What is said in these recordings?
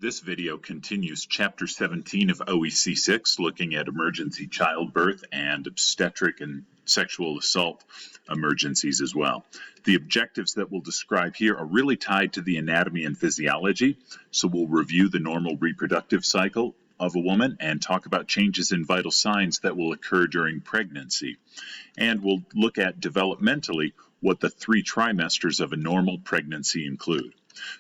This video continues Chapter 17 of OEC6, looking at emergency childbirth and obstetric and sexual assault emergencies as well. The objectives that we'll describe here are really tied to the anatomy and physiology, so we'll review the normal reproductive cycle of a woman and talk about changes in vital signs that will occur during pregnancy. And we'll look at developmentally what the 3 trimesters of a normal pregnancy include.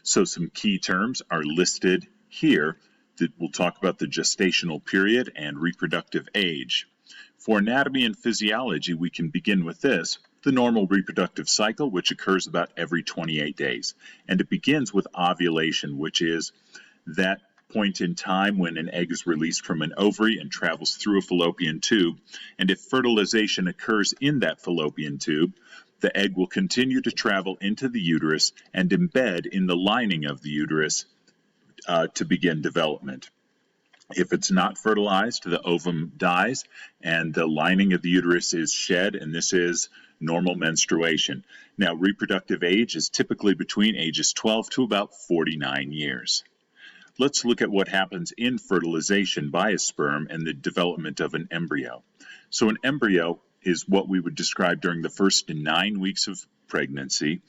So some key terms are listed here that we'll talk about: the gestational period and reproductive age. For anatomy and physiology, we can begin with this: the normal reproductive cycle, which occurs about every 28 days. And it begins with ovulation, which is that point in time when an egg is released from an ovary and travels through a fallopian tube. And if fertilization occurs in that fallopian tube, the egg will continue to travel into the uterus and embed in the lining of the uterus to begin development. If it's not fertilized, the ovum dies and the lining of the uterus is shed, and this is normal menstruation. Now, reproductive age is typically between ages 12 to about 49 years. Let's look at what happens in fertilization by a sperm and the development of an embryo. So an embryo is what we would describe during the first 9 weeks of pregnancy,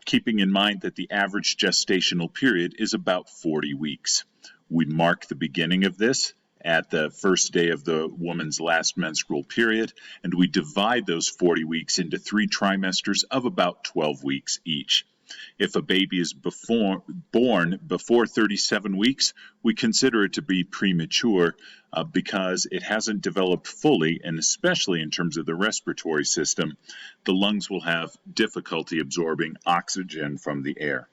keeping in mind that the average gestational period is about 40 weeks. We mark the beginning of this at the first day of the woman's last menstrual period, and we divide those 40 weeks into 3 trimesters of about 12 weeks each. If a baby is born before 37 weeks, we consider it to be premature because it hasn't developed fully, and especially in terms of the respiratory system, the lungs will have difficulty absorbing oxygen from the air.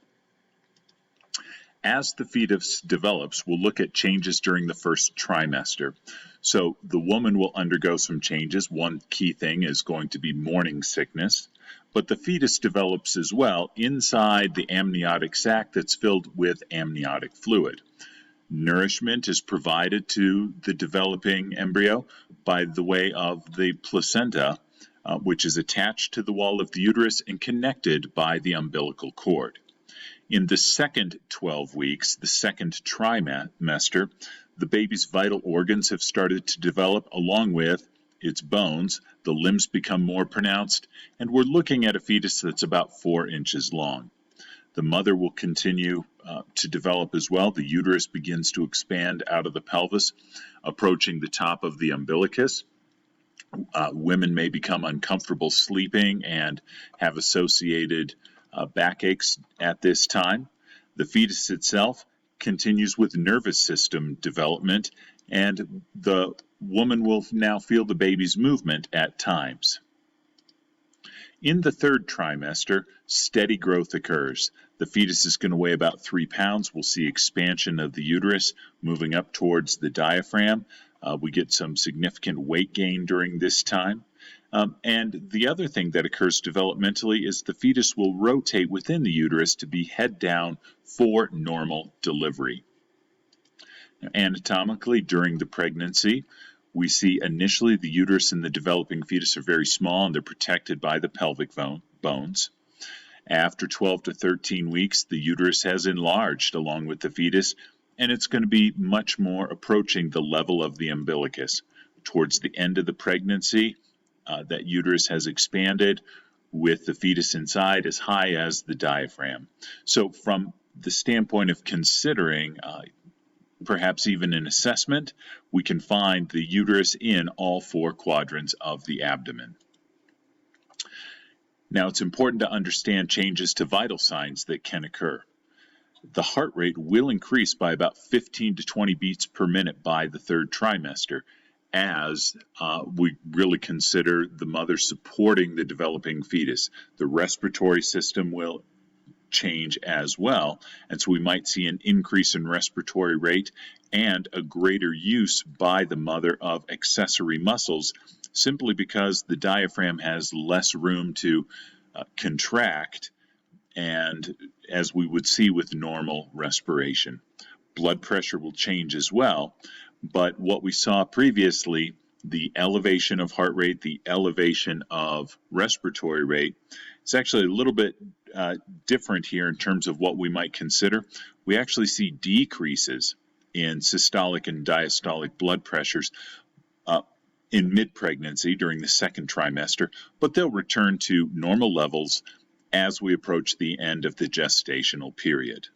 As the fetus develops, we'll look at changes during the first trimester. So the woman will undergo some changes. One key thing is going to be morning sickness, but the fetus develops as well inside the amniotic sac that's filled with amniotic fluid. Nourishment is provided to the developing embryo by the way of the placenta, which is attached to the wall of the uterus and connected by the umbilical cord. In the second 12 weeks, the second trimester, the baby's vital organs have started to develop along with its bones. The limbs become more pronounced, and we're looking at a fetus that's about 4 inches long. The mother will continue to develop as well. The uterus begins to expand out of the pelvis, approaching the top of the umbilicus. Women may become uncomfortable sleeping and have associated backaches at this time. The fetus itself continues with nervous system development, and the woman will now feel the baby's movement at times. In the third trimester, steady growth occurs. The fetus is going to weigh about 3 pounds. We'll see expansion of the uterus moving up towards the diaphragm. We get some significant weight gain during this time. And the other thing that occurs developmentally is the fetus will rotate within the uterus to be head down for normal delivery. Anatomically, during the pregnancy, we see initially the uterus and the developing fetus are very small and they're protected by the pelvic bones. After 12 to 13 weeks, the uterus has enlarged along with the fetus, and it's going to be much more approaching the level of the umbilicus. Towards the end of the pregnancy, that uterus has expanded with the fetus inside as high as the diaphragm. So from the standpoint of considering perhaps even an assessment, we can find the uterus in all 4 quadrants of the abdomen. Now, it's important to understand changes to vital signs that can occur. The heart rate will increase by about 15 to 20 beats per minute by the third trimester, as we really consider the mother supporting the developing fetus. The respiratory system will change as well, and so we might see an increase in respiratory rate and a greater use by the mother of accessory muscles, simply because the diaphragm has less room to contract, and as we would see with normal respiration. Blood pressure will change as well, but what we saw previously, the elevation of heart rate, the elevation of respiratory rate, is actually a little bit different here in terms of what we might consider. We actually see decreases in systolic and diastolic blood pressures in mid-pregnancy during the second trimester, but they'll return to normal levels as we approach the end of the gestational period.